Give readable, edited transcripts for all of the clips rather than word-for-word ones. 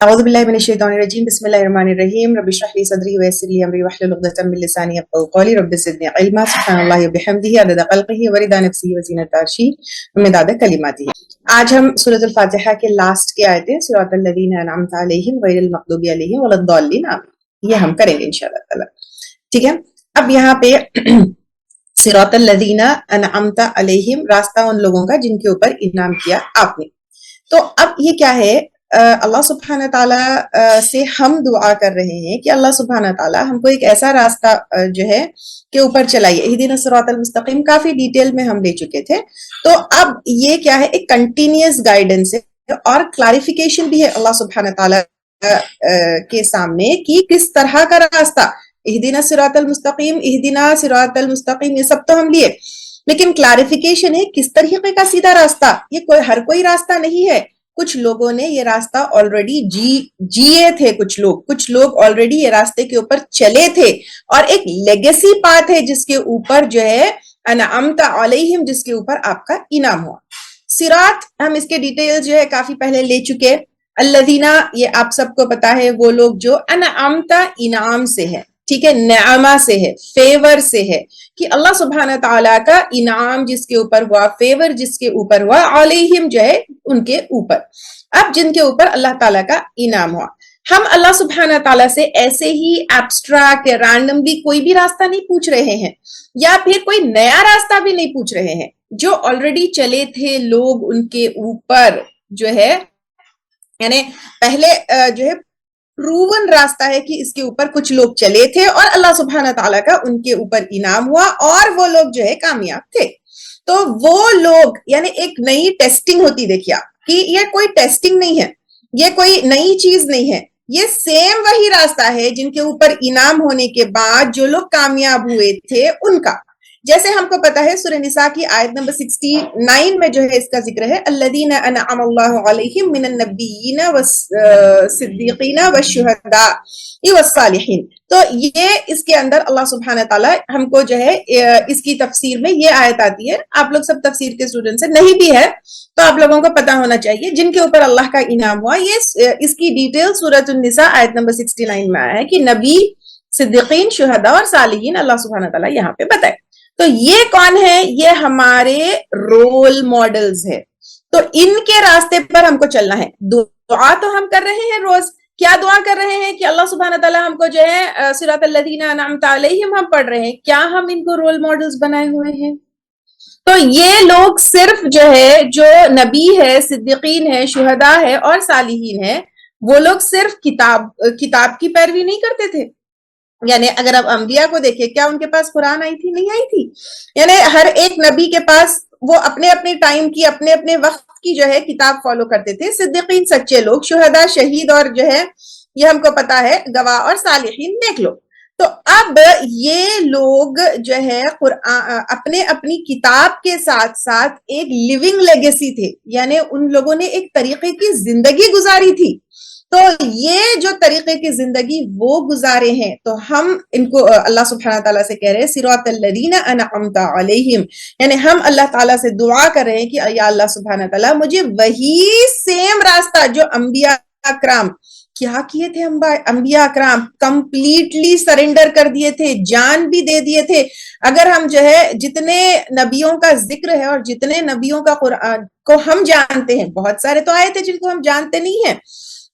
أعوذ بالله من الشيطان الرجيم بسم الله الرحمن الرحيم رب اشرح لي صدري ويسر لي أمري واحلل عقدة من لساني يفقهوا قولي رب زدني علما سبحان الله وبحمده عدد خلقه ورضا نفسه وزینة عرشه ومداد کلماته. آج ہم سورۃ الفاتحہ کے لاسٹ کی آیتیں صراط الذین انعمت علیہم غیر المغضوب علیہم ولا الضالین یہ ہم کریں گے انشاءاللہ تعالی. ٹھیک ہے. اب یہاں پہ صراط الذین انعمت علیہم راستہ ان لوگوں کا جن کے اوپر انعام کیا آپ نے. تو اب یہ کیا ہے؟ اللہ سبحانہ تعالیٰ سے ہم دعا کر رہے ہیں کہ اللہ سبحانہ تعالیٰ ہم کو ایک ایسا راستہ جو ہے کہ اوپر چلائیے. اہدنا الصراط المستقیم کافی ڈیٹیل میں ہم لے چکے تھے. تو اب یہ کیا ہے؟ ایک کنٹینیوس گائیڈنس ہے اور کلاریفیکیشن بھی ہے اللہ سبحانہ تعالیٰ کے سامنے کہ کس طرح کا راستہ. اہدنا الصراط المستقیم، اہدنا صراط المستقیم یہ سب تو ہم لیے، لیکن کلاریفیکیشن ہے کس طریقے کا سیدھا راستہ. یہ ہر کوئی راستہ نہیں ہے. کچھ لوگوں نے یہ راستہ آلریڈی جیے تھے، کچھ لوگ آلریڈی یہ راستے کے اوپر چلے تھے، اور ایک لیگیسی پاتھ ہے جس کے اوپر جو ہے انعمت علیہم، جس کے اوپر آپ کا انعام ہوا. صراط ہم اس کے ڈیٹیل جو ہے کافی پہلے لے چکے. الذین یہ آپ سب کو پتا ہے وہ لوگ جو انعمت انعام سے ہے، ٹھیک ہے، نعمہ سے ہے، فیور سے ہے، کہ اللہ سبحانہ تعالیٰ کا انعام جس کے اوپر ہوا، فیور جس کے اوپر ہوا، علیہم جو ہے ان کے اوپر. اب جن کے اوپر اللہ تعالیٰ کا انعام ہوا، ہم اللہ سبحانہ تعالیٰ سے ایسے ہی ایبسٹریکٹ یا رینڈملی کوئی بھی راستہ نہیں پوچھ رہے ہیں، یا پھر کوئی نیا راستہ بھی نہیں پوچھ رہے ہیں. جو آلریڈی چلے تھے لوگ ان کے اوپر جو ہے، یعنی پہلے جو ہے پروون راستہ ہے کہ اس کے اوپر کچھ لوگ چلے تھے اور اللہ سبحانہ تعالیٰ کا ان کے اوپر انعام ہوا اور وہ لوگ جو ہے کامیاب تھے. تو وہ لوگ یعنی ایک نئی ٹیسٹنگ ہوتی، دیکھیا کہ یہ کوئی ٹیسٹنگ نہیں ہے، یہ کوئی نئی چیز نہیں ہے، یہ سیم وہی راستہ ہے جن کے اوپر انعام ہونے کے بعد جو لوگ کامیاب ہوئے تھے ان کا. جیسے ہم کو پتا ہے سورہ نساء کی آیت نمبر 69 میں جو ہے اس کا ذکر ہے، الذین انعم اللہ علیہم من النبیین والصدیقین والشہداء والصالحین. تو یہ اس کے اندر اللہ سبحانہ تعالیٰ ہم کو جو ہے اس کی تفسیر میں یہ آیت آتی ہے. آپ لوگ سب تفسیر کے اسٹوڈنٹ سے نہیں بھی ہے تو آپ لوگوں کو پتا ہونا چاہیے جن کے اوپر اللہ کا انعام ہوا. یہ اس کی ڈیٹیل سورۃ النساء آیت نمبر 69 میں آیا ہے کہ نبی، صدیقین، شہداء اور صالحین اللہ سبحانہ تعالیٰ یہاں پہ بتائے. تو یہ کون ہے؟ یہ ہمارے رول ماڈلز ہے. تو ان کے راستے پر ہم کو چلنا ہے. دعا تو ہم کر رہے ہیں روز. کیا دعا کر رہے ہیں؟ کہ اللہ سبحانہ تعالیٰ ہم کو جو ہے صراط الذین انعمت علیہم ہم پڑھ رہے ہیں. کیا ہم ان کو رول ماڈلز بنائے ہوئے ہیں؟ تو یہ لوگ صرف جو ہے جو نبی ہے، صدیقین ہے، شہداء ہے اور صالحین ہے، وہ لوگ صرف کتاب کی پیروی نہیں کرتے تھے. یعنی اگر آپ انبیاء کو دیکھیں، کیا ان کے پاس قرآن آئی تھی؟ نہیں آئی تھی. یعنی ہر ایک نبی کے پاس وہ اپنے اپنے ٹائم کی، اپنے اپنے وقت کی جو ہے کتاب فالو کرتے تھے. صدیقین سچے لوگ، شہداء شہید، اور جو ہے یہ ہم کو پتا ہے گواہ، اور صالحین دیکھ لو. تو اب یہ لوگ جو ہے اپنے اپنی کتاب کے ساتھ ساتھ ایک لیونگ لیگیسی تھے، یعنی ان لوگوں نے ایک طریقے کی زندگی گزاری تھی. تو یہ جو طریقے کی زندگی وہ گزارے ہیں، تو ہم ان کو اللہ سبحانہ تعالیٰ سے کہہ رہے ہیں صراط الذین انعمت علیہم، یعنی ہم اللہ تعالیٰ سے دعا کر رہے ہیں کہ یا اللہ سبحانہ تعالیٰ مجھے وہی سیم راستہ جو انبیاء اکرام کیا کیے تھے، انبیاء اکرام کمپلیٹلی سرنڈر کر دیے تھے، جان بھی دے دیے تھے. اگر ہم جو ہے جتنے نبیوں کا ذکر ہے اور جتنے نبیوں کا قرآن کو ہم جانتے ہیں، بہت سارے تو آئے تھے جن کو ہم جانتے نہیں ہیں،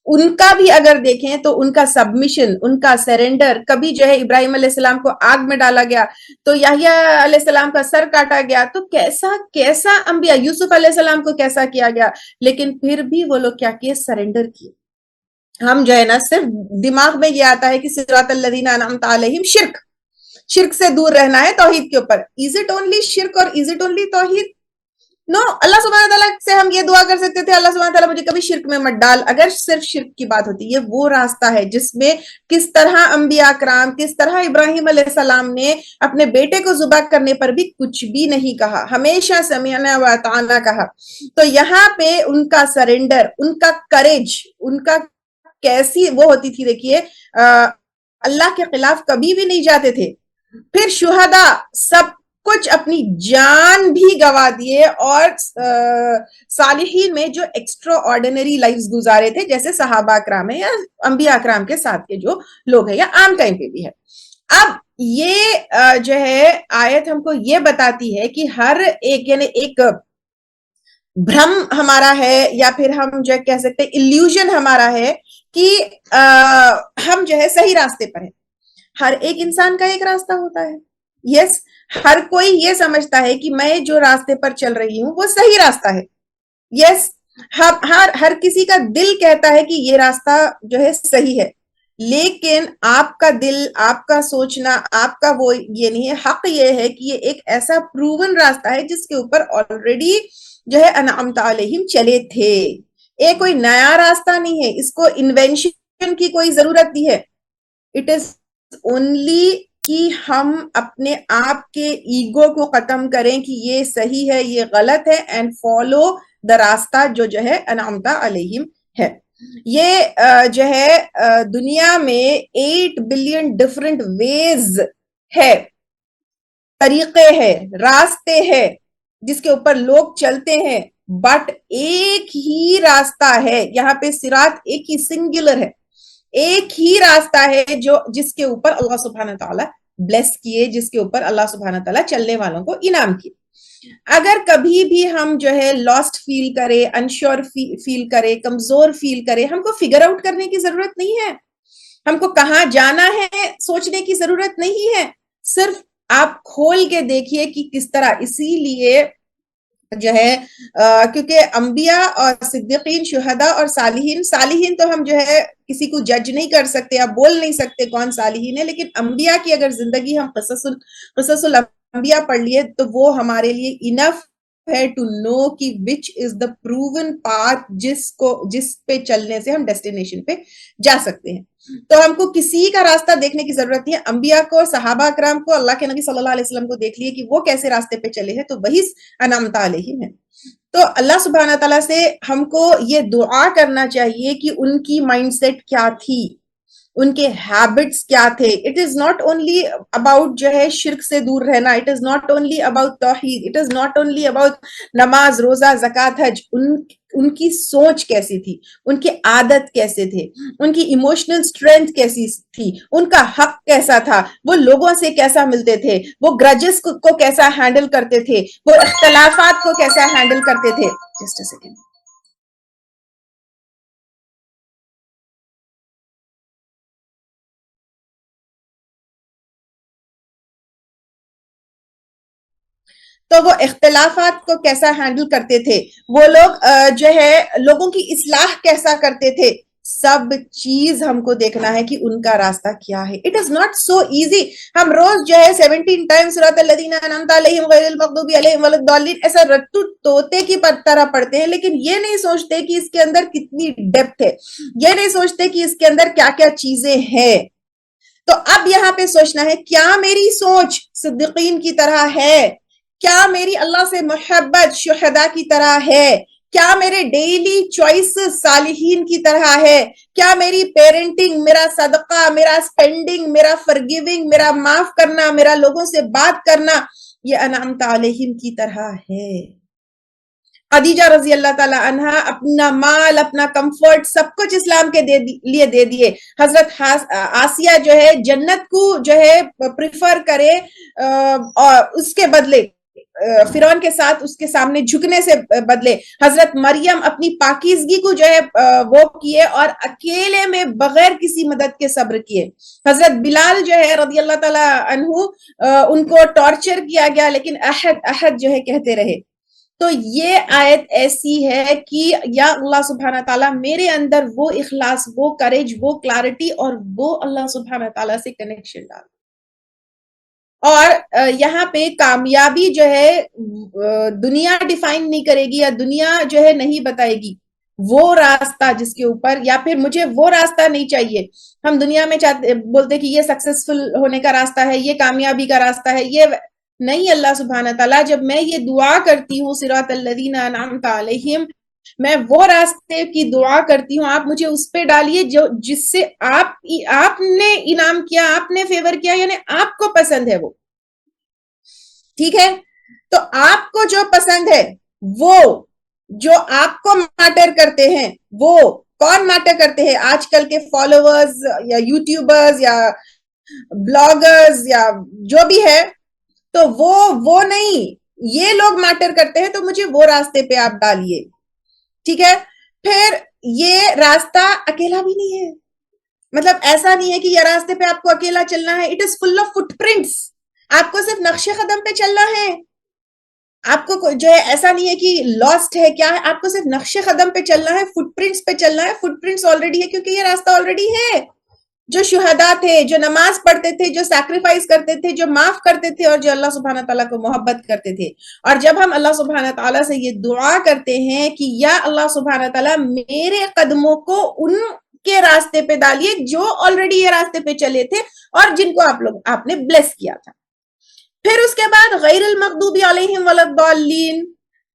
ان کا بھی اگر دیکھیں تو ان کا سبمیشن، ان کا سرنڈر، کبھی جو ہے ابراہیم علیہ السلام کو آگ میں ڈالا گیا تو یحییٰ علیہ السلام کا سر کاٹا گیا، تو کیسا انبیاء، یوسف علیہ السلام کو کیسا کیا گیا، لیکن پھر بھی وہ لوگ کیا کیے؟ سرنڈر کیے. ہم جو ہے نا صرف دماغ میں یہ آتا ہے کہ صراط الذین انعمت علیہم شرک سے دور رہنا ہے، توحید کے اوپر. از اٹ اونلی شرک اور از اٹ اونلی توحید؟ نو. اللہ سبحانہ تعالیٰ سے ہم یہ دعا کر سکتے تھے اللہ سبحانہ تعالیٰ مجھے کبھی شرک میں مت ڈال، اگر صرف شرک کی بات ہوتی. یہ وہ راستہ ہے جس میں کس طرح انبیاء اکرام، کس طرح ابراہیم علیہ السلام نے اپنے بیٹے کو ذبح کرنے پر بھی کچھ بھی نہیں کہا، ہمیشہ سمعنا و اطعنا کہا. تو یہاں پہ ان کا سرنڈر، ان کا کریج، ان کا کیسی وہ ہوتی تھی، دیکھیے اللہ کے خلاف کبھی بھی نہیں جاتے تھے. پھر شہداء، سب کچھ اپنی جان بھی گوا دیے اور صالحین میں جو ایکسٹرا آرڈینری لائفز گزارے تھے جیسے صحابہ اکرام ہے یا انبیاء اکرام کے ساتھ کے جو لوگ ہیں یا عام ٹائم پہ بھی ہے. اب یہ جو ہے آیت ہم کو یہ بتاتی ہے کہ ہر ایک یعنی ایک بھرم ہمارا ہے یا پھر ہم جو کہہ سکتے ہیں ایلیوژن ہمارا ہے کہ ہم جو ہے صحیح راستے پر ہیں. ہر ایک انسان کا ایک راستہ ہوتا ہے. یس ہر کوئی یہ سمجھتا ہے کہ میں جو راستے پر چل رہی ہوں وہ صحیح راستہ ہے. یس ہر کسی کا دل کہتا ہے کہ یہ راستہ جو ہے صحیح ہے, لیکن آپ کا دل, آپ کا سوچنا, آپ کا وہ یہ نہیں ہے. حق یہ ہے کہ یہ ایک ایسا پروون راستہ ہے جس کے اوپر آلریڈی جو ہے انعمت علیہم چلے تھے. یہ کوئی نیا راستہ نہیں ہے, اس کو انوینشن کی کوئی ضرورت نہیں ہے. اٹ از اونلی کہ ہم اپنے آپ کے ایگو کو ختم کریں کہ یہ صحیح ہے یہ غلط ہے اینڈ فالو دا راستہ جو ہے انعمت علیہم ہے. یہ جو ہے دنیا میں 8 بلین ڈفرنٹ ویز ہے, طریقے ہیں, راستے ہیں جس کے اوپر لوگ چلتے ہیں, بٹ ایک ہی راستہ ہے. یہاں پہ صراط ایک ہی سنگولر ہے, ایک ہی راستہ ہے جس کے اوپر اللہ سبحانہ تعالیٰ بلیس کیے, جس کے اوپر اللہ سبحانہ تعالیٰ چلنے والوں کو انعام کیے. اگر کبھی بھی ہم جو ہے لاسٹ فیل کرے, انشور فیل کرے, کمزور فیل کرے, ہم کو فگر آؤٹ کرنے کی ضرورت نہیں ہے, ہم کو کہاں جانا ہے سوچنے کی ضرورت نہیں ہے. صرف آپ کھول کے دیکھیے کہ کس طرح. اسی لیے جو ہے کیونکہ انبیاء اور صدیقین, شہداء اور صالحین تو ہم جو ہے کسی کو جج نہیں کر سکتے, آپ بول نہیں سکتے کون صالحین ہے, لیکن انبیاء کی اگر زندگی ہم قصص الانبیاء پڑھ لیے تو وہ ہمارے لیے انف ہے ٹو نو کہ وچ از دا پروون پاتھ جس پہ چلنے سے ہم ڈیسٹینیشن پہ جا سکتے ہیں. تو ہم کو کسی کا راستہ دیکھنے کی ضرورت نہیں ہے. انبیاء کو, صحابہ اکرام کو, اللہ کے نبی صلی اللہ علیہ وسلم کو دیکھ لیے کہ وہ کیسے راستے پہ چلے ہیں, تو وہی انعمت علیہم ہے. تو اللہ سبحانہ تعالیٰ سے ہم کو یہ دعا کرنا چاہیے کہ ان کی مائنڈ سیٹ کیا تھی, ان کے ہیبٹس کیا تھے. It is not only about جو ہے شرک سے دور رہنا, it is not only about توحید, it is not only about نماز, روزہ, زکوٰۃ, حج. ان کی سوچ کیسی تھی, ان کی عادت کیسے تھے, ان کی ایموشنل اسٹرینتھ کیسی تھی, ان کا حق کیسا تھا, وہ لوگوں سے کیسا ملتے تھے, وہ گرجز کو کیسا ہینڈل کرتے تھے, وہ اختلافات کو کیسا ہینڈل کرتے تھے. Just a second. تو وہ اختلافات کو کیسا ہینڈل کرتے تھے, وہ لوگ جو ہے لوگوں کی اصلاح کیسا کرتے تھے. سب چیز ہم کو دیکھنا ہے کہ ان کا راستہ کیا ہے. It is not so easy. ہم روز جو ہے 17 ٹائمز صراط الذین انعمت علیہم غیر المغضوب علیہم ولا الضالین ایسا رٹو طوطے کی طرح پڑھتے ہیں, لیکن یہ نہیں سوچتے کہ اس کے اندر کتنی ڈیپتھ ہے, یہ نہیں سوچتے کہ اس کے اندر کیا کیا چیزیں ہیں. تو اب یہاں پہ سوچنا ہے کیا میری سوچ صدیقین کی طرح ہے, کیا میری اللہ سے محبت شہداء کی طرح ہے, کیا میرے ڈیلی چوائسز صالحین کی طرح ہے, کیا میری پیرنٹنگ, میرا صدقہ, میرا سپینڈنگ, میرا فرگیونگ, میرا معاف کرنا, میرا لوگوں سے بات کرنا یہ انعمت علیہم کی طرح ہے. خدیجہ رضی اللہ تعالی عنہ اپنا مال, اپنا کمفرٹ, سب کچھ اسلام کے لیے دے دیے. حضرت آسیہ جو ہے جنت کو جو ہے پریفر کرے اور اس کے بدلے فرعون کے ساتھ اس کے سامنے جھکنے سے بدلے. حضرت مریم اپنی پاکیزگی کو جو ہے وہ کیے اور اکیلے میں بغیر کسی مدد کے صبر کیے. حضرت بلال جو ہے رضی اللہ تعالی عنہ ان کو ٹارچر کیا گیا لیکن احد احد جو ہے کہتے رہے. تو یہ آیت ایسی ہے کہ یا اللہ سبحانہ تعالیٰ میرے اندر وہ اخلاص, وہ کریج, وہ کلیرٹی اور وہ اللہ سبحانہ تعالیٰ سے کنیکشن ڈال. اور یہاں پہ کامیابی جو ہے دنیا ڈیفائن نہیں کرے گی یا دنیا جو ہے نہیں بتائے گی وہ راستہ جس کے اوپر, یا پھر مجھے وہ راستہ نہیں چاہیے. ہم دنیا میں بولتے کہ یہ سکسیسفل ہونے کا راستہ ہے, یہ کامیابی کا راستہ ہے, یہ نہیں. اللہ سبحانہ تعالیٰ جب میں یہ دعا کرتی ہوں صراط الذین انعمت علیہم, میں وہ راستے کی دعا کرتی ہوں, آپ مجھے اس پہ ڈالیے جس سے آپ نے انعام کیا, آپ نے فیور کیا, یعنی آپ کو پسند ہے وہ. ٹھیک ہے. تو آپ کو جو پسند ہے وہ جو آپ کو میٹر کرتے ہیں وہ کون میٹر کرتے ہیں؟ آج کل کے فالوورز یا یوٹیوبرز یا بلاگرز یا جو بھی ہے, تو وہ نہیں, یہ لوگ میٹر کرتے ہیں, تو مجھے وہ راستے پہ آپ ڈالیے. ٹھیک ہے. پھر یہ راستہ اکیلا بھی نہیں ہے, مطلب ایسا نہیں ہے کہ یہ راستے پہ آپ کو اکیلا چلنا ہے. اٹ از فل آف فٹ پرنٹس. آپ کو صرف نقش قدم پہ چلنا ہے, آپ کو جو ہے ایسا نہیں ہے کہ لاسٹ ہے کیا ہے, آپ کو صرف نقش قدم پہ چلنا ہے, فٹ پرنٹس پہ چلنا ہے. فٹ پرنٹس آلریڈی ہے کیونکہ یہ راستہ آلریڈی ہے. جو شہداء تھے, جو نماز پڑھتے تھے, جو سیکریفائس کرتے تھے, جو معاف کرتے تھے, اور جو اللہ سبحانہ تعالیٰ کو محبت کرتے تھے. اور جب ہم اللہ سبحانہ تعالیٰ سے یہ دعا کرتے ہیں کہ یا اللہ سبحانہ تعالیٰ میرے قدموں کو ان کے راستے پہ ڈالیے جو آلریڈی یہ راستے پہ چلے تھے اور جن کو آپ نے بلیس کیا تھا. پھر اس کے بعد غیر المغضوب علیہم ولا الضالین,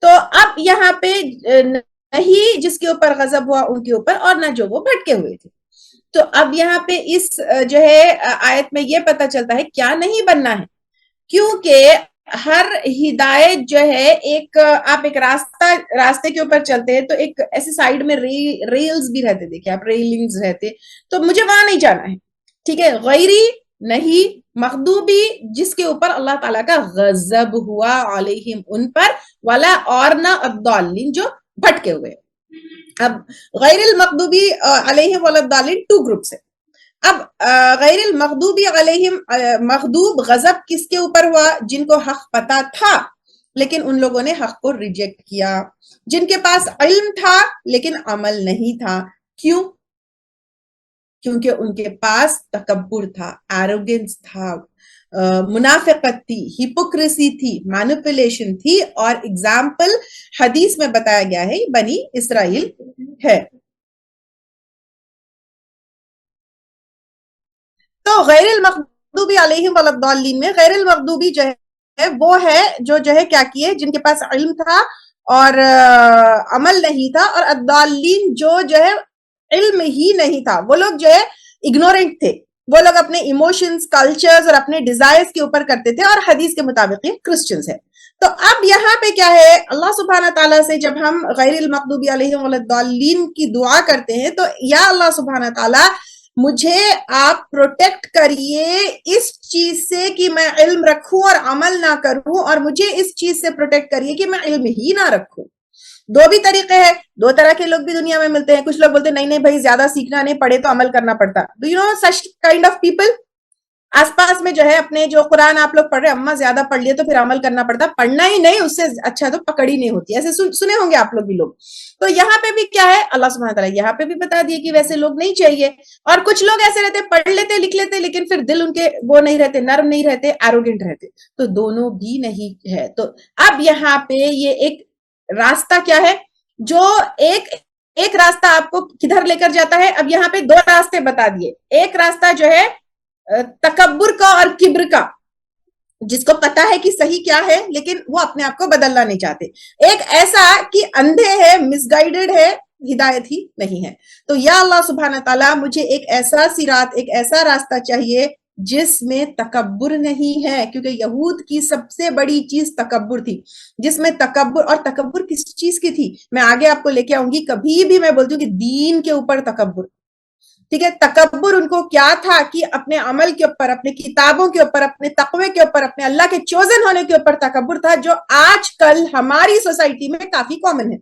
تو اب یہاں پہ نہیں جس کے اوپر غضب ہوا ان کے اوپر, اور نہ جو وہ بھٹکے ہوئے تھے. تو اب یہاں پہ اس جو ہے آیت میں یہ پتا چلتا ہے کیا نہیں بننا ہے, کیونکہ ہر ہدایت جو ہے ایک آپ ایک راستے کے اوپر چلتے ہیں تو ایک ایسے سائیڈ میں ریلز بھی رہتے, دیکھیں آپ ریلنگز رہتے, تو مجھے وہاں نہیں جانا ہے. ٹھیک ہے. غیری نہیں, مغضوبی جس کے اوپر اللہ تعالیٰ کا غضب ہوا علیہم ان پر, والا اور نہ الضالین جو بھٹکے ہوئے. اب غیر المغضوبی علیہم ولا الضالین 2 گروپس ہیں. اب غیر المغضوبی علیہم, مغضوب غضب کس کے اوپر ہوا؟ جن کو حق پتا تھا لیکن ان لوگوں نے حق کو ریجیکٹ کیا, جن کے پاس علم تھا لیکن عمل نہیں تھا. کیوں؟ کیونکہ ان کے پاس تکبر تھا, ایروگنس تھا, منافقت تھی, ہپوکریسی تھی, مینیپولیشن تھی. اور اگزامپل حدیث میں بتایا گیا ہے بنی اسرائیل ہے. تو غیر المغضوبی علیہم ولا الضالین میں غیر المغضوبی جو ہے وہ ہے جو ہے کیا کیے, جن کے پاس علم تھا اور عمل نہیں تھا, اور الضالین جو ہے علم ہی نہیں تھا. وہ لوگ جو ہے اگنورنٹ تھے, وہ لوگ اپنے ایموشنز, کلچرز اور اپنے ڈیزائرز کے اوپر کرتے تھے, اور حدیث کے مطابق یہ کرسچنز ہے. تو اب یہاں پہ کیا ہے, اللہ سبحانہ تعالیٰ سے جب ہم غیر المغضوب علیہم ولا الضالین کی دعا کرتے ہیں تو یا اللہ سبحانہ تعالیٰ مجھے آپ پروٹیکٹ کریے اس چیز سے کہ میں علم رکھوں اور عمل نہ کروں, اور مجھے اس چیز سے پروٹیکٹ کریے کہ میں علم ہی نہ رکھوں. 2 بھی طریقے ہیں, 2 طرح کے لوگ بھی دنیا میں ملتے ہیں. کچھ لوگ بولتے ہیں نہیں بھائی زیادہ سیکھنا نہیں, پڑھے تو عمل کرنا پڑتا. Do you know such kind of people آس پاس میں جو ہے اپنے جو قرآن آپ لوگ پڑھ رہے, اماں زیادہ پڑھ لیے تو پھر عمل کرنا پڑتا, پڑھنا ہی نہیں اس سے اچھا تو پکڑ ہی نہیں ہوتی. ایسے سنے ہوں گے آپ لوگ بھی لوگ. تو یہاں پہ بھی کیا ہے, اللہ سبحانہ تعالیٰ یہاں پہ بھی بتا دیے کہ ویسے لوگ نہیں چاہیے. اور کچھ لوگ ایسے رہتے, پڑھ لیتے لکھ لیتے لیکن پھر دل ان کے وہ نہیں رہتے, نرم نہیں رہتے, ایروگنٹ رہتے. تو دونوں بھی نہیں ہے. تو اب یہاں پہ یہ ایک راستہ کیا ہے, جو ایک راستہ آپ کو کدھر لے کر جاتا ہے. اب یہاں پہ 2 راستے بتا دیے. ایک راستہ جو ہے تکبر کا اور کبر کا, جس کو پتا ہے کہ صحیح کیا ہے لیکن وہ اپنے آپ کو بدلنا نہیں چاہتے. ایک ایسا کہ اندھے ہے, مس گائیڈڈ ہے, ہدایت ہی نہیں ہے. تو یا اللہ سبحانہ تعالیٰ مجھے ایک ایسا صراط, ایک ایسا راستہ چاہیے جس میں تکبر نہیں ہے, کیونکہ یہود کی سب سے بڑی چیز تکبر تھی, جس میں تکبر, اور تکبر کس چیز کی تھی میں آگے آپ کو لے کے آؤں گی. کبھی بھی میں بولتی ہوں کہ دین کے اوپر تکبر, ٹھیک ہے, تکبر ان کو کیا تھا کہ اپنے عمل کے اوپر, اپنے کتابوں کے اوپر, اپنے تقوی کے اوپر, اپنے اللہ کے چوزن ہونے کے اوپر تکبر تھا, جو آج کل ہماری سوسائٹی میں کافی کامن ہے.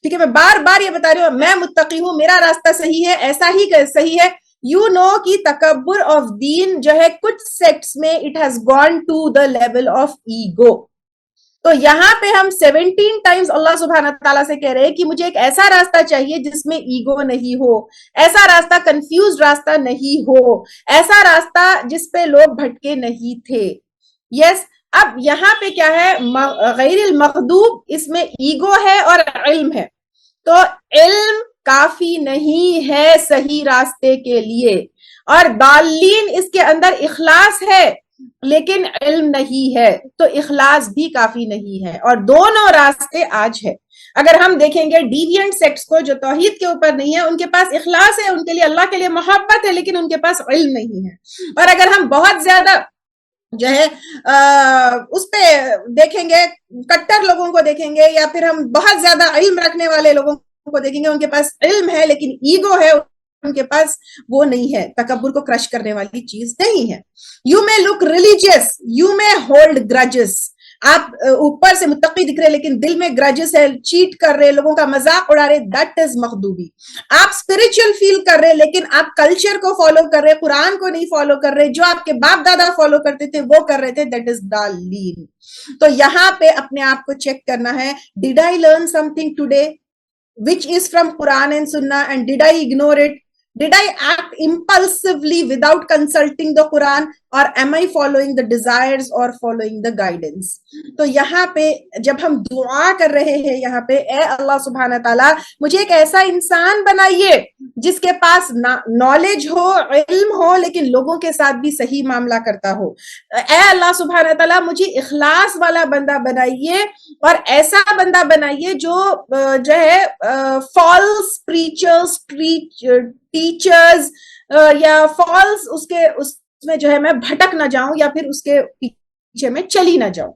ٹھیک ہے, میں بار بار یہ بتا رہی ہوں, میں متقی ہوں, میرا راستہ صحیح ہے, ایسا ہی صحیح ہے. یو نو کہ تکبر آف دین جو ہے کچھ سیکٹس میں it has gone to the level of ego. تو یہاں پہ ہم 17 ٹائمز اللہ سبحانہ تعالیٰ سے کہہ رہے ہیں کہ مجھے ایک ایسا راستہ چاہیے جس میں ایگو نہیں ہو, ایسا راستہ کنفیوز راستہ نہیں ہو, ایسا راستہ جس پہ لوگ بھٹکے نہیں تھے. یس, اب یہاں پہ کیا ہے, غیر المغضوب, اس میں ایگو ہے اور علم ہے. تو علم کافی نہیں ہے صحیح راستے کے لیے, اور ضالین اس کے اندر اخلاص ہے لیکن علم نہیں ہے, تو اخلاص بھی کافی نہیں ہے. اور دونوں راستے آج ہے. اگر ہم دیکھیں گے ڈیوینٹ سیکٹس کو جو توحید کے اوپر نہیں ہے, ان کے پاس اخلاص ہے, ان کے لیے اللہ کے لیے محبت ہے, لیکن ان کے پاس علم نہیں ہے. اور اگر ہم بہت زیادہ جو ہے اس پہ دیکھیں گے کٹر لوگوں کو دیکھیں گے، یا پھر ہم بہت زیادہ علم رکھنے والے لوگوں کو دیکھیں گے، ان کے پاس علم ہے لیکن ایگو ہے ان کے پاس، وہ نہیں ہے، تکبر کو کرش کرنے والی چیز نہیں ہے. You may look religious, you may hold grudges, آپ اوپر سے متقی دکھ رہے لیکن دل میں گرجز ہے، چیٹ کر رہے، لوگوں کا مذاق اڑا رہے، دیٹ از مغضوبی. آپ اسپرچل فیل کر رہے لیکن آپ کلچر کو فالو کر رہے، قرآن کو نہیں فالو کر رہے، جو آپ کے باپ دادا فالو کرتے تھے وہ کر رہے تھے، دیٹ از ضالین. تو یہاں پہ اپنے آپ کو چیک کرنا ہے، did I learn something today which is from Quran and Sunnah, and did I ignore it? Did I act impulsively without consulting the Quran, or am I following the desires or following the guidance? تو یہاں پہ جب ہم دعا کر رہے ہیں، یہاں پہ اے اللہ سبحانہ تعالیٰ مجھے ایک ایسا انسان بنائیے جس کے پاس نالج ہو، علم ہو، لیکن لوگوں کے ساتھ بھی صحیح معاملہ کرتا ہو. اے اللہ سبحانہ تعالیٰ مجھے اخلاص والا بندہ بنائیے، اور ایسا بندہ بنائیے جو ہے فالس پریچرز، ٹیچرز یا فالس اس میں جو ہے میں بھٹک نہ جاؤں، یا پھر اس کے پیچھے میں چلی نہ جاؤں.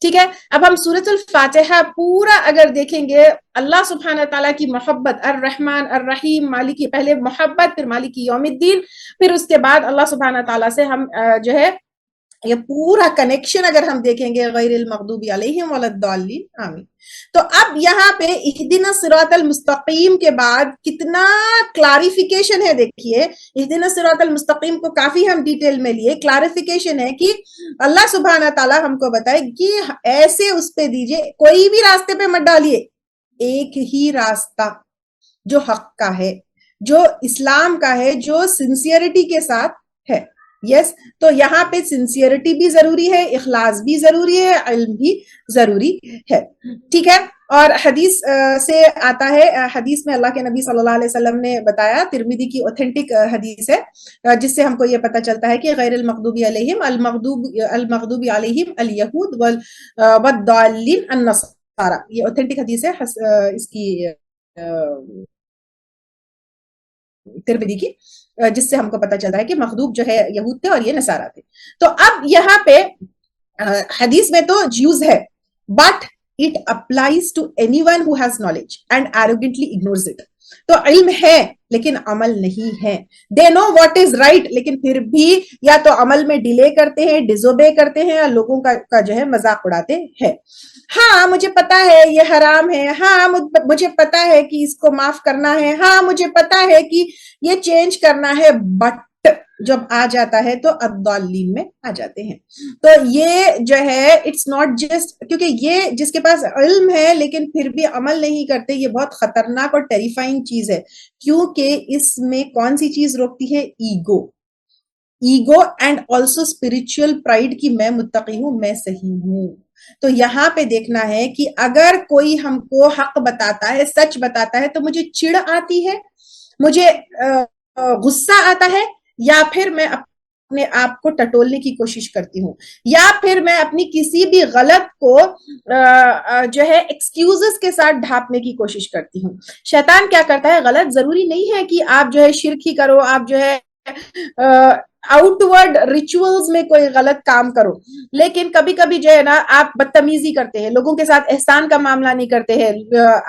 ٹھیک ہے، اب ہم سورۃ الفاتحہ پورا اگر دیکھیں گے، اللہ سبحانہ تعالیٰ کی محبت، الرحمن الرحیم، مالکی، پہلے محبت، پھر مالکی یوم الدین، پھر اس کے بعد اللہ سبحانہ تعالیٰ سے ہم جو ہے یہ پورا کنیکشن اگر ہم دیکھیں گے، غیر المغضوب علیہم ولا الضالین، آمین. تو اب یہاں پہ اہدنا الصراط المستقیم کے بعد کتنا کلاریفیکیشن ہے، دیکھیے اہدنا الصراط المستقیم کو کافی ہم ڈیٹیل میں لیے، کلاریفیکیشن ہے کہ اللہ سبحانہ تعالیٰ ہم کو بتائے کہ ایسے اس پہ دیجئے، کوئی بھی راستے پہ مت ڈالیے، ایک ہی راستہ جو حق کا ہے، جو اسلام کا ہے، جو سنسیئرٹی کے ساتھ ہے. یس، تو یہاں پہ سنسیئرٹی بھی ضروری ہے، اخلاص بھی ضروری ہے، علم بھی ضروری ہے. ٹھیک ہے، اور حدیث سے آتا ہے، حدیث میں اللہ کے نبی صلی اللہ علیہ وسلم نے بتایا، ترمذی کی اوتھینٹک حدیث ہے، جس سے ہم کو یہ پتہ چلتا ہے کہ غیر المغضوب علیہم، المغضوب علیہم الیہود والضالین النصارى، یہ اوتھینٹک حدیث ہے اس کی ترمذی کی، جس سے ہم کو پتہ چلتا ہے کہ مغضوب جو ہے یہود تھے اور یہ نصارہ تھے. تو اب یہاں پہ حدیث میں تو جیوز ہے، but it applies to anyone who has knowledge and arrogantly ignores it. تو علم ہے لیکن عمل نہیں ہے، دے نو واٹ از رائٹ لیکن پھر بھی یا تو عمل میں ڈیلے کرتے ہیں، ڈیزوبے کرتے ہیں، یا لوگوں کا جو ہے مذاق اڑاتے ہیں. ہاں مجھے پتا ہے یہ حرام ہے، ہاں مجھے پتا ہے کہ اس کو معاف کرنا ہے، ہاں مجھے پتا ہے کہ یہ چینج کرنا ہے، بٹ جب آ جاتا ہے تو الضالین میں آ جاتے ہیں. تو یہ جو ہے اٹس ناٹ جسٹ، کیونکہ یہ جس کے پاس علم ہے لیکن پھر بھی عمل نہیں کرتے، یہ بہت خطرناک اور ٹیریفائنگ چیز ہے، کیونکہ اس میں کون سی چیز روکتی ہے؟ Ego and also spiritual pride کی میں متقی ہوں، میں صحیح ہوں. تو یہاں پہ دیکھنا ہے کہ اگر کوئی ہم کو حق بتاتا ہے، سچ بتاتا ہے، تو مجھے چڑ آتی ہے، مجھے غصہ آتا ہے، یا پھر میں اپنے آپ کو ٹٹولنے کی کوشش کرتی ہوں، یا پھر میں اپنی کسی بھی غلط کو جو ہے ایکسکیوزز کے ساتھ ڈھانپنے کی کوشش کرتی ہوں. شیطان کیا کرتا ہے؟ غلط ضروری نہیں ہے کہ آپ جو ہے شرک ہی کرو، آپ جو ہے آؤٹ ورڈ ریچولز میں کوئی غلط کام کرو، لیکن کبھی کبھی جو ہے نا آپ بدتمیزی کرتے ہیں، لوگوں کے ساتھ احسان کا معاملہ نہیں کرتے ہیں،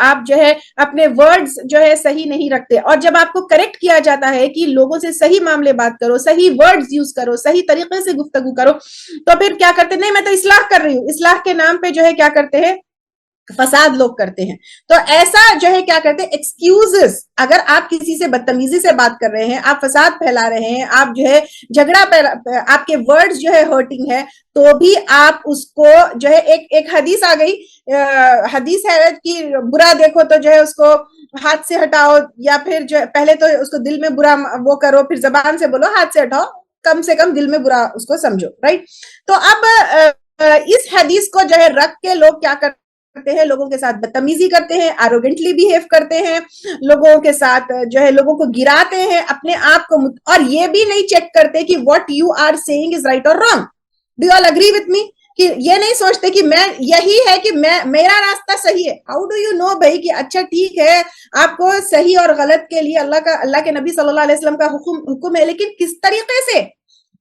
آپ جو ہے اپنے ورڈز جو ہے صحیح نہیں رکھتے، اور جب آپ کو کریکٹ کیا جاتا ہے کہ لوگوں سے صحیح معاملے بات کرو، صحیح ورڈز یوز کرو، صحیح طریقے سے گفتگو کرو، تو پھر کیا کرتے؟ نہیں میں تو اصلاح کر رہی ہوں، اصلاح کے نام پہ جو ہے کیا کرتے ہیں؟ فساد لوگ کرتے ہیں. تو ایسا جو ہے کیا کرتے ہیں؟ ایکسکیوزز. اگر آپ کسی سے بدتمیزی سے بات کر رہے ہیں، آپ فساد پھیلا رہے ہیں، آپ جو ہے جھگڑا آپ کے ورڈز جو ہے ہرٹنگ ہے، تو بھی آپ اس کو جو ہے ایک حدیث آ گئی، حدیث ہے کہ برا دیکھو تو جو ہے اس کو ہاتھ سے ہٹاؤ، یا پھر جو پہلے تو اس کو دل میں برا وہ کرو، پھر زبان سے بولو، ہاتھ سے ہٹاؤ، کم سے کم دل میں برا اس کو سمجھو، رائٹ؟ تو اب اس حدیث کو جو ہے رکھ کے لوگ کیا کرتے ہیں؟ لوگوں کے ساتھ بدتمیزی کرتے ہیں، ایروگنٹلی بیہیو کرتے ہیں، لوگوں کے ساتھ جو ہے لوگوں کو گراتے ہیں، اپنے آپ کو اور یہ بھی نہیں چیک کرتے کہ what you are seeing is right or wrong. Do you all agree with me? کہ یہ نہیں سوچتے کہ میں یہی ہے کہ میرا راستہ صحیح ہے. ہاؤ ڈو یو نو بھائی کہ اچھا ٹھیک ہے آپ کو صحیح اور غلط کے لیے اللہ کے نبی صلی اللہ علیہ وسلم کا حکم ہے، لیکن کس طریقے سے،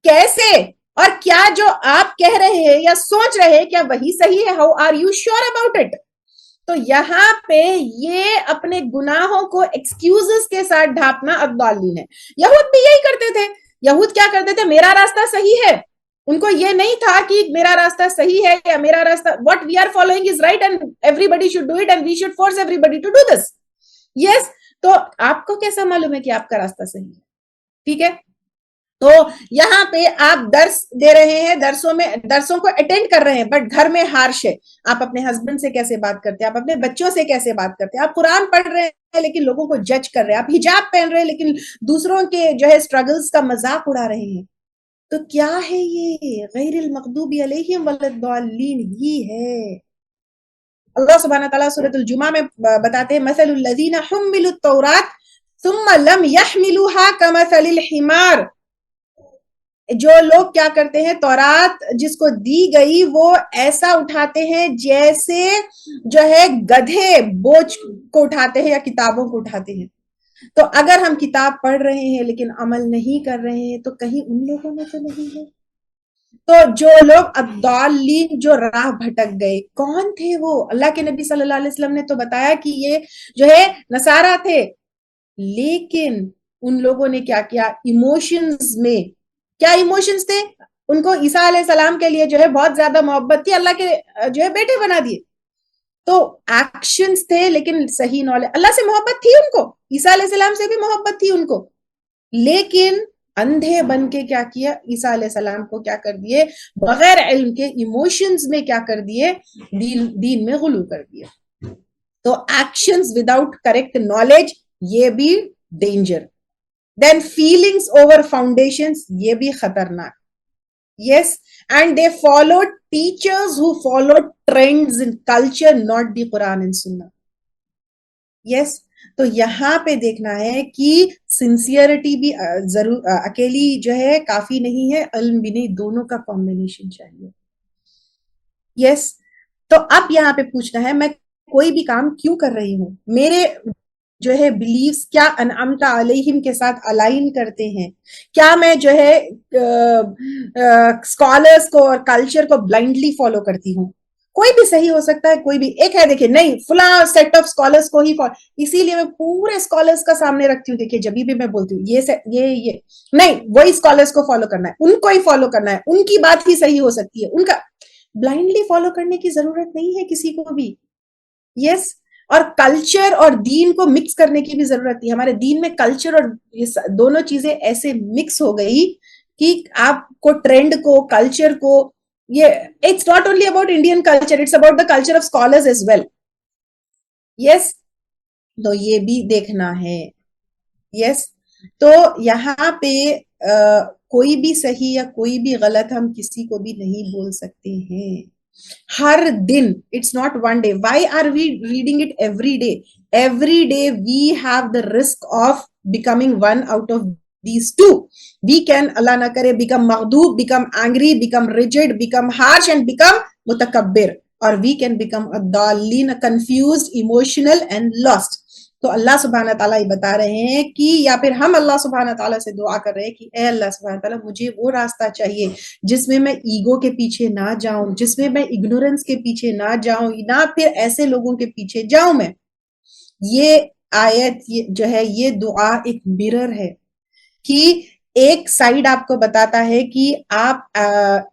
کیسے اور کیا جو آپ کہہ رہے ہیں یا سوچ رہے ہیں کیا وہی صحیح ہے؟ How are you sure about it? تو یہاں پہ یہ اپنے گناہوں کو ایکسکیوزز کے ساتھ ڈھانپنا الضالین ہے. یہود بھی یہی کرتے تھے. یہود کیا کرتے تھے؟ میرا راستہ صحیح ہے. ان کو یہ نہیں تھا کہ میرا راستہ صحیح ہے یا میرا راستہ what we are following is right and everybody should do it and we should force everybody to do this. Yes. تو آپ کو کیسا معلوم ہے کہ آپ کا راستہ صحیح ہے؟ ٹھیک ہے. تو یہاں پہ آپ درس دے رہے ہیں, درسوں کو اٹینڈ کر رہے ہیں, بٹ گھر میں ہارش ہے. آپ اپنے ہسبینڈ سے کیسے بات کرتے ہیں, آپ اپنے بچوں سے کیسے بات کرتے ہیں, آپ قرآن پڑھ رہے ہیں لیکن لوگوں کو جج کر رہے ہیں, آپ حجاب پہن رہے ہیں لیکن دوسروں کے جو ہے اسٹرگلز کا مذاق اڑا رہے ہیں. تو کیا ہے یہ؟ غیر المغضوب علیہم ولا الضالین ہی ہے. اللہ سبحانہ تعالیٰ سورۃ الجمعہ میں بتاتے ہیں مثل الذین حملوا التوراۃ ثم لم يحملوها كمثل الحمار. جو لوگ کیا کرتے ہیں, تورات جس کو دی گئی وہ ایسا اٹھاتے ہیں جیسے جو ہے گدھے بوجھ کو اٹھاتے ہیں یا کتابوں کو اٹھاتے ہیں. تو اگر ہم کتاب پڑھ رہے ہیں لیکن عمل نہیں کر رہے ہیں تو کہیں ان لوگوں میں تو نہیں ہے. تو جو لوگ الضالین, جو راہ بھٹک گئے, کون تھے وہ؟ اللہ کے نبی صلی اللہ علیہ وسلم نے تو بتایا کہ یہ جو ہے نصارہ تھے. لیکن ان لوگوں نے کیا کیا؟ ایموشنز میں, کیا ایموشنز تھے ان کو؟ عیسیٰ علیہ السلام کے لیے جو ہے بہت زیادہ محبت تھی, اللہ کے جو ہے بیٹے بنا دیے. تو ایکشنز تھے لیکن صحیح نالج, اللہ سے محبت تھی ان کو, عیسیٰ علیہ السلام سے بھی محبت تھی ان کو, لیکن اندھے بن کے کیا کیا؟ عیسیٰ علیہ السلام کو کیا کر دیے؟ بغیر علم کے ایموشنز میں کیا کر دیے؟ دین میں غلو کر دیے. تو ایکشنز وداؤٹ کریکٹ نالج یہ بھی ڈینجر. دین فیلنگز اوور فاؤنڈیشنز, یہ بھی خطرناک. Yes, and they followed teachers who followed trends in culture, not the Quran and Sunnah. Yes, تو یہاں پہ دیکھنا ہے کہ سنسیئرٹی بھی ضرور اکیلی جو ہے کافی نہیں ہے, علم بھی نہیں, دونوں کا کمبینیشن چاہیے. یس, تو اب یہاں پہ پوچھنا ہے میں کوئی بھی کام کیوں کر رہی ہوں, میرے جو ہے بلیفز کیا انعمت علیہم کے ساتھ الائن کرتے ہیں, کیا میں جو ہے اسکالرس کو اور کلچر کو بلائنڈلی فالو کرتی ہوں؟ کوئی بھی صحیح ہو سکتا ہے, کوئی بھی ایک ہے دیکھیں نہیں فلاں سیٹ آف اسکالرس کو ہی فالو, اسی لیے میں پورے اسکالرس کا سامنے رکھتی ہوں. دیکھیے جبھی بھی میں بولتی ہوں یہ نہیں, وہی اسکالرس کو فالو کرنا ہے, ان کو ہی فالو کرنا ہے, ان کی بات ہی صحیح ہو سکتی ہے, ان کا بلائنڈلی فالو کرنے کی ضرورت نہیں ہے کسی کو بھی. یس, اور کلچر اور دین کو مکس کرنے کی بھی ضرورت ہے. ہمارے دین میں کلچر اور دونوں چیزیں ایسے مکس ہو گئی کہ آپ کو ٹرینڈ کو, کلچر کو, یہ it's not only about Indian culture, it's about the culture of scholars as well. Yes, تو یہ بھی دیکھنا ہے. یس, تو یہاں پہ کوئی بھی صحیح یا کوئی بھی غلط ہم کسی کو بھی نہیں بول سکتے ہیں. ہر دن, it's not one day. Why are we reading it every day? Every day we have the risk of becoming one out of these two. We can, Allah na kare, become maghdoob, become angry, become rigid, become harsh and become mutakabbir, or we can become ad-dallin, confused, emotional and lost. تو اللہ سبحانہ تعالیٰ یہ بتا رہے ہیں کہ, یا پھر ہم اللہ سبحانہ تعالیٰ سے دعا کر رہے ہیں کہ اے اللہ سبحانہ تعالیٰ مجھے وہ راستہ چاہیے جس میں میں ایگو کے پیچھے نہ جاؤں, جس میں میں اگنورنس کے پیچھے نہ جاؤں, نہ پھر ایسے لوگوں کے پیچھے جاؤں میں. یہ آیت جو ہے یہ دعا ایک مرر ہے کہ ایک سائیڈ آپ کو بتاتا ہے کہ آپ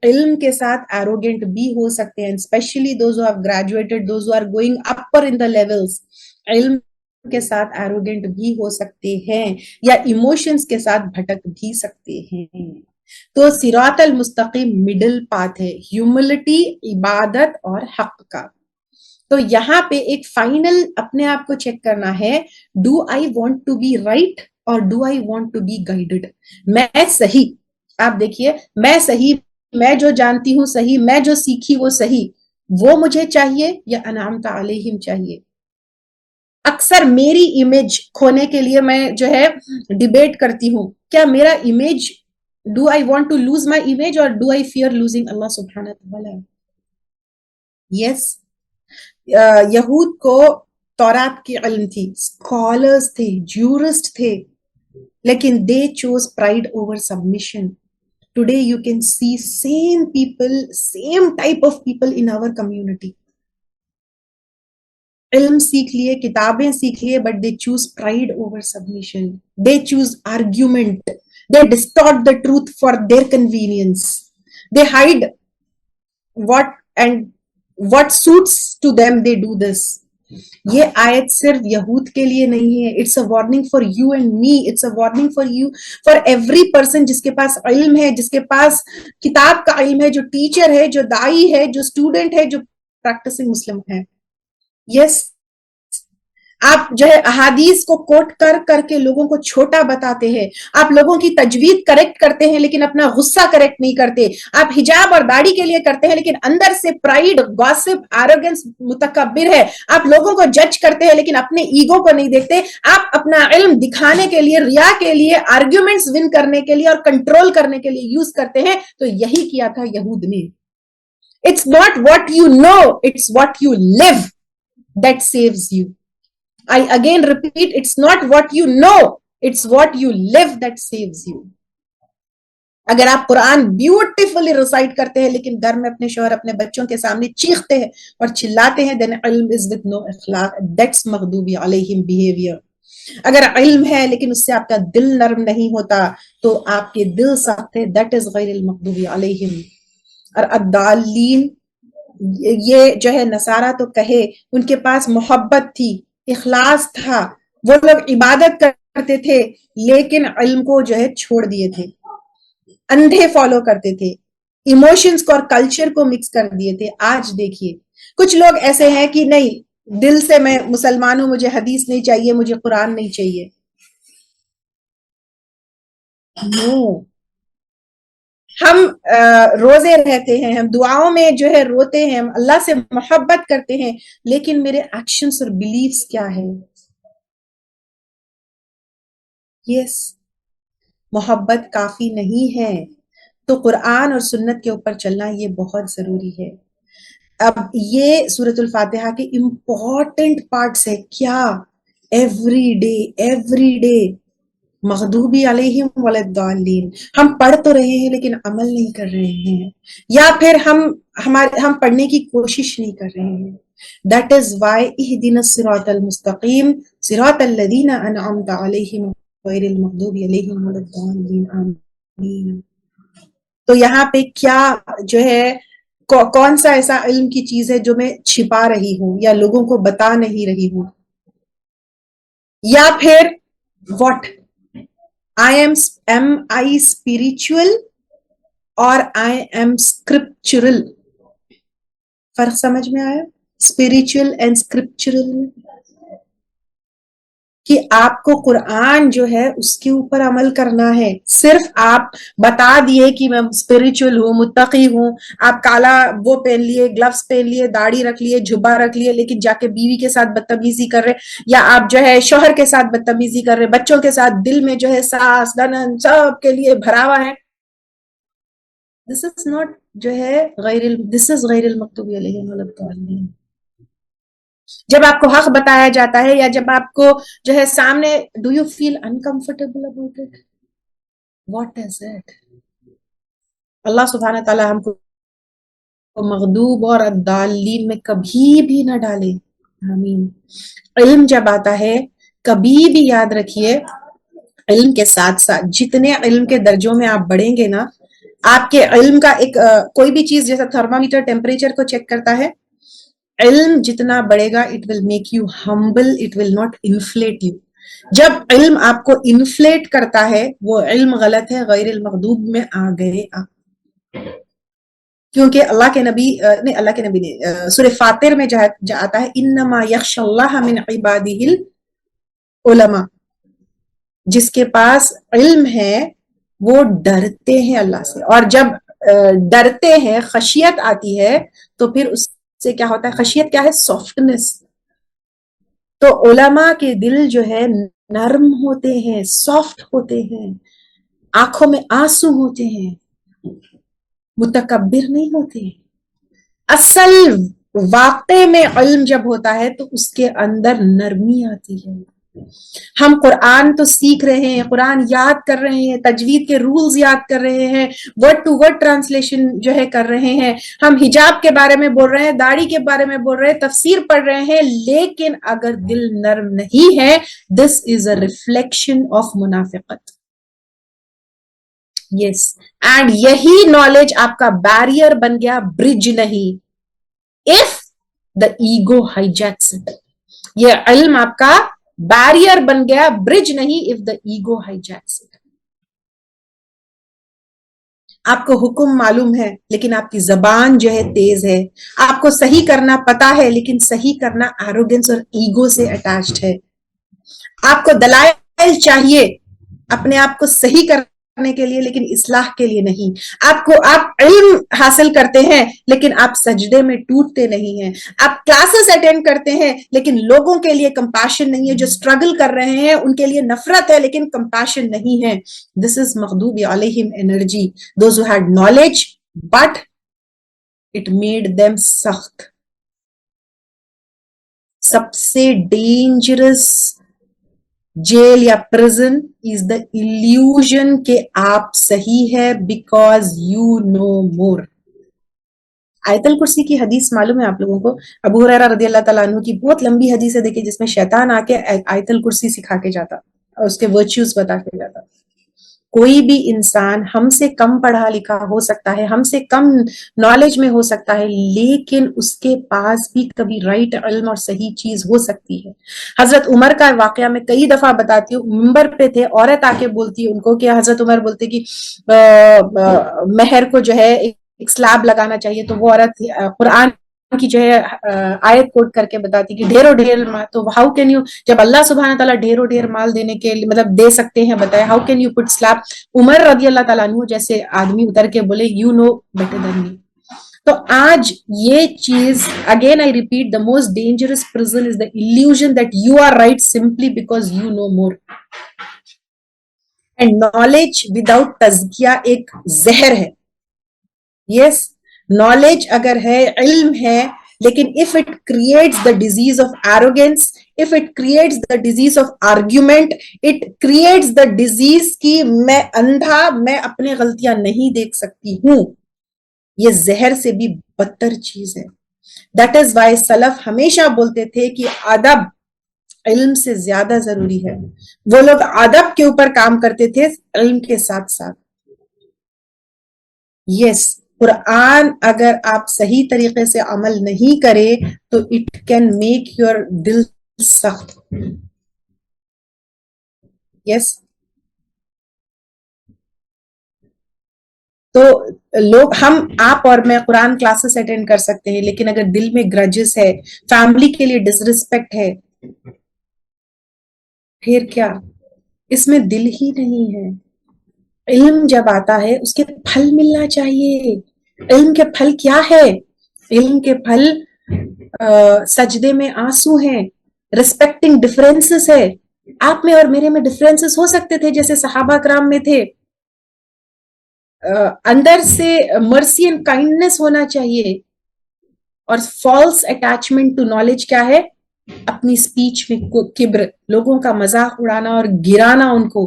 علم کے ساتھ ایروگینٹ بھی ہو سکتے ہیں, especially those who have graduated, those who are going upper in the levels, علم کے ساتھ ایروگینٹ بھی ہو سکتے ہیں یا ایموشنز کے ساتھ بھٹک بھی سکتے ہیں. تو صراط المستقیم مڈل پاتھ ہے, ہیوملٹی, عبادت اور حق کا. تو یہاں پہ ایک فائنل اپنے آپ کو چیک کرنا ہے, do I want to be right or do I want to be guided. میں صحیح, آپ دیکھیے میں صحیح, میں جو جانتی ہوں صحیح, میں جو سیکھی وہ صحیح, وہ مجھے چاہیے یا انعمت علیہم چاہیے؟ اکثر میری امیج کھونے کے لیے میں جو ہے ڈیبیٹ کرتی ہوں, کیا میرا image, do I want to lose my image اور ڈو آئی فیئر لوزنگ اللہ سبحانہ تعالی؟ یس, یہود کو تورات کی علم تھی, اسکالرز تھے, جورسٹ تھے, لیکن دے choose pride over submission. Today you can see same people, same type of people in our community. علم سیکھ لیے, کتابیں سیکھ لیے, but they choose pride over submission, they choose argument, they distort the truth for their convenience, they hide what suits to them, they do this. یہ آیت صرف یہود کے لیے نہیں ہے, it's a warning for you and me, it's a warning for you, for every person جس کے پاس علم ہے, جس کے پاس کتاب کا علم ہے, جو ٹیچر ہے, جو دائی ہے, جو اسٹوڈنٹ ہے, جو پریکٹسنگ مسلم ہے. یس, آپ جو ہے احادیث کو کوٹ کر کر کے لوگوں کو چھوٹا بتاتے ہیں, آپ لوگوں کی تجوید کریکٹ کرتے ہیں لیکن اپنا غصہ کریکٹ نہیں کرتے, آپ حجاب اور داڑھی کے لیے کرتے ہیں لیکن اندر سے پرائیڈ, گاسپ, ایروگنس, متکبر ہے, آپ لوگوں کو جج کرتے ہیں لیکن اپنے ایگو کو نہیں دیکھتے, آپ اپنا علم دکھانے کے لیے, ریا کے لیے, آرگیومنٹس ون کرنے کے لیے اور کنٹرول کرنے کے لیے یوز کرتے ہیں. تو یہی کیا تھا یہود نے. It's not what you know, it's what you live that saves you. I again repeat, it's not what you know, it's what you live that saves you. اگر آپ قرآن بیوٹیفلی ریسائٹ کرتے ہیں لیکن گھر میں اپنے شوہر, اپنے بچوں کے سامنے چیختے ہیں اور چلاتے ہیں, then علم is with no اخلاق, that's مغضوب علیہم behavior. اگر علم ہے لیکن اس سے آپ کا دل نرم نہیں ہوتا تو آپ کے دل سخت ہے, that is غیر المغضوب علیہم. اور الضالین, یہ جو ہے نصارہ تو کہے, ان کے پاس محبت تھی, اخلاص تھا, وہ لوگ عبادت کرتے تھے لیکن علم کو جو ہے چھوڑ دیے تھے, اندھے فالو کرتے تھے, ایموشنز کو اور کلچر کو مکس کر دیے تھے. آج دیکھیے کچھ لوگ ایسے ہیں کہ نہیں, دل سے میں مسلمان ہوں, مجھے حدیث نہیں چاہیے, مجھے قرآن نہیں چاہیے. نو, ہم روزے رہتے ہیں, ہم دعاؤں میں جو ہے روتے ہیں, ہم اللہ سے محبت کرتے ہیں, لیکن میرے ایکشنز اور بلیفز کیا ہے؟ یس, محبت کافی نہیں ہے, تو قرآن اور سنت کے اوپر چلنا یہ بہت ضروری ہے. اب یہ سورۃ الفاتحہ کے امپورٹنٹ پارٹس ہے کیا؟ ایوری ڈے مغضوبی علیہم ولا الضالین. ہم پڑھ تو رہے ہیں لیکن عمل نہیں کر رہے ہیں, یا پھر ہم پڑھنے کی کوشش نہیں کر رہے ہیں. That is why اہدنا الصراط المستقیم صراط الذین انعمت علیہم غیر المغضوب علیہم ولا الضالین آمین. تو یہاں پہ کیا جو ہے, کون سا ایسا علم کی چیز ہے جو میں چھپا رہی ہوں یا لوگوں کو بتا نہیں رہی ہوں؟ یا پھر what am I spiritual or I am scriptural؟ فرق سمجھ میں آیا؟ spiritual and scriptural, کہ آپ کو قرآن جو ہے اس کے اوپر عمل کرنا ہے. صرف آپ بتا دیے کہ میں اسپریچول ہوں, متقی ہوں, آپ کالا وہ پہن لیے, گلوز پہن لیے, داڑھی رکھ لیے, جھبا رکھ لیے, لیکن جا کے بیوی کے ساتھ بدتمیزی کر رہے, یا آپ جو ہے شوہر کے ساتھ بدتمیزی کر رہے, بچوں کے ساتھ, دل میں جو ہے ساس نند سب کے لیے بھرا ہوا ہے. دس از ناٹ جو ہے دس از غیر المغضوب علیہم ولا الضالین. جب آپ کو حق بتایا جاتا ہے یا جب آپ کو جو ہے سامنے, do you feel uncomfortable about it? What is it? اللہ سبحانہ تعالیٰ ہم کو مغضوب اور الضالین میں کبھی بھی نہ ڈالے. آمین. علم جب آتا ہے کبھی بھی یاد رکھیے, علم کے ساتھ ساتھ جتنے علم کے درجوں میں آپ بڑھیں گے نا, آپ کے علم کا ایک کوئی بھی چیز جیسا تھرمامیٹر ٹیمپریچر کو چیک کرتا ہے, علم جتنا بڑھے گا it will make you humble, it will not inflate you. جب علم آپ کو انفلیٹ کرتا ہے وہ علم غلط ہے, غیر المغضوب میں آ گئے آپ. کیونکہ اللہ کے نبی نے سورہ فاطر میں آتا ہے انما یخشی اللہ من عبادہ العلماء, جس کے پاس علم ہے وہ ڈرتے ہیں اللہ سے, اور جب ڈرتے ہیں خشیت آتی ہے تو پھر اس سے کیا ہوتا ہے؟ خشیت کیا ہے؟ سافٹنس. تو علماء کے دل جو ہے نرم ہوتے ہیں, سافٹ ہوتے ہیں, آنکھوں میں آنسو ہوتے ہیں, متکبر نہیں ہوتے. اصل واقع میں علم جب ہوتا ہے تو اس کے اندر نرمی آتی ہے, ہم قرآن تو سیکھ رہے ہیں، قرآن یاد کر رہے ہیں، تجوید کے رولز یاد کر رہے ہیں، ورڈ ٹو ورڈ ٹرانسلیشن جو ہے کر رہے ہیں، ہم حجاب کے بارے میں بول رہے ہیں، داڑھی کے بارے میں بول رہے ہیں، تفسیر پڑھ رہے ہیں، لیکن اگر دل نرم نہیں ہے، دس از اے ریفلیکشن آف منافقت. یس، اینڈ یہی نالج آپ کا بیریئر بن گیا، برج نہیں. if the ego hijacks it، یہ علم آپ کا بیریئر بن گیا، برج نہیں. if the ego hijacks it، آپ کو حکم معلوم ہے لیکن آپ کی زبان جو ہے تیز ہے، آپ کو صحیح کرنا پتا ہے لیکن صحیح کرنا ایروگنس اور ایگو سے اٹیچڈ ہے. آپ کو دلائل چاہیے اپنے آپ کو صحیح کرنے کے لیے لیکن اصلاح کے لیے نہیں. آپ علم حاصل کرتے ہیں لیکن آپ سجدے میں ٹوٹتے نہیں ہیں. آپ کلاسز اٹینڈ کرتے ہیں لیکن لوگوں کے لیے کمپیشن نہیں ہے، جو اسٹرگل کر رہے ہیں ان کے لیے نفرت ہے لیکن کمپیشن نہیں ہے. دس از مغضوب علیہم energy, those who had knowledge but it made them سخت. سب سے ڈینجرس جیل یا پرزن از دا illusion کہ آپ صحیح ہے بیکاز یو نو مور. آیت الکرسی کی حدیث معلوم ہے آپ لوگوں کو؟ ابو ہریرہ رضی اللہ تعالیٰ عنہ کی بہت لمبی حدیث ہے، دیکھیں، جس میں شیطان آ کے آیت الکرسی سکھا کے جاتا اور اس کے ورچیوز بتا کے جاتا. کوئی بھی انسان ہم سے کم پڑھا لکھا ہو سکتا ہے، ہم سے کم نالج میں ہو سکتا ہے، لیکن اس کے پاس بھی کبھی رائٹ علم اور صحیح چیز ہو سکتی ہے. حضرت عمر کا واقعہ میں کئی دفعہ بتاتی ہوں، ممبر پہ تھے، عورت آ کے بولتی ہے ان کو کہ حضرت عمر بولتے کہ مہر کو جو ہے ایک سلیب لگانا چاہیے، تو وہ عورت قرآن کی جو ہے آیت کوٹ کر کے بتاتی کہ ڈھیروں ڈھیر مال، تو ہاؤ کین یو، جب اللہ سبحانہ تعالیٰ ڈھیروں ڈھیر مال دینے کے مطلب دے سکتے ہیں، بتائے ہاؤ کین یو پٹ سلیب. عمر رضی اللہ تعالیٰ عنہ جیسے آدمی اتر کے بولے یو نو بیٹر دین می. تو آج یہ چیز again I repeat, the most dangerous person is the illusion that you are right simply because you know more. And knowledge without تزکیہ ایک زہر ہے. یس، نالج اگر ہے، علم ہے، لیکن if it creates the disease of arrogance, if it creates the disease of argument, it creates the disease کی میں اندھا، میں اپنے غلطیاں نہیں دیکھ سکتی ہوں، یہ زہر سے بھی بدتر چیز ہے. That is why سلف ہمیشہ بولتے تھے کہ ادب علم سے زیادہ ضروری ہے. وہ لوگ ادب کے اوپر کام کرتے تھے علم کے ساتھ ساتھ. یس، قرآن اگر آپ صحیح طریقے سے عمل نہیں کرے تو اٹ کین میک یور دل سخت. یس، تو لوگ آپ اور میں قرآن کلاسز اٹینڈ کر سکتے ہیں، لیکن اگر دل میں گرجز ہے، فیملی کے لیے ڈس ریسپیکٹ ہے، پھر کیا؟ اس میں دل ہی نہیں ہے. علم جب آتا ہے اس کے پھل ملنا چاہیے. علم کے پھل کیا ہے؟ علم کے پھل سجدے میں آنسو ہیں، ریسپیکٹنگ ڈفرینسز ہے. آپ میں اور میرے میں ڈفرینسز ہو سکتے تھے جیسے صحابہ کرام میں تھے. اندر سے مرسی اینڈ کائنڈنس ہونا چاہیے. اور فالس اٹیچمنٹ ٹو نالج کیا ہے؟ اپنی سپیچ میں کبر، لوگوں کا مذاق اڑانا اور گرانا، ان کو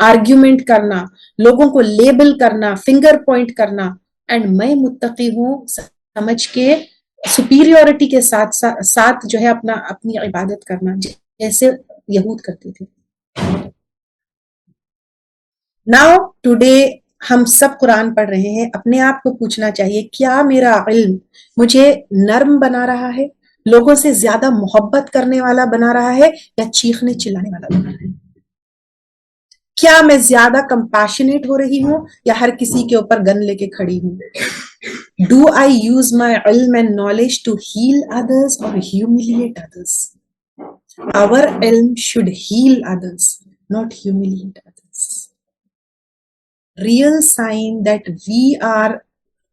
آرگیومنٹ کرنا، لوگوں کو لیبل کرنا، فنگر پوائنٹ کرنا، اینڈ میں متقی ہوں سمجھ کے سپیریورٹی کے ساتھ جو ہے اپنی عبادت کرنا، جیسے یہود کرتے تھے. ناؤ ٹوڈے ہم سب قرآن پڑھ رہے ہیں، اپنے آپ کو پوچھنا چاہیے کیا میرا علم مجھے نرم بنا رہا ہے، لوگوں سے زیادہ محبت کرنے والا بنا رہا ہے، یا چیخنے چلانے والا بنا رہا ہے؟ کیا میں زیادہ کمپیشنیٹ ہو رہی ہوں یا ہر کسی کے اوپر گن لے کے کھڑی ہوں؟ Do I use my علم and knowledge to heal others or humiliate others? Our ilm should heal others, not humiliate others. Real sign that we are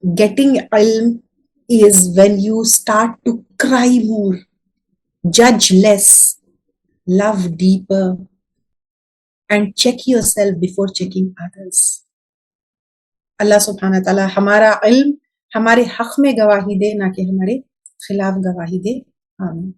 getting ilm is when you start to cry more, judge less, love deeper, and check yourself before checking others. اللہ سبحانہ تعالیٰ ہمارا علم ہمارے حق میں گواہی دے، نہ کہ ہمارے خلاف گواہی دے. آمین.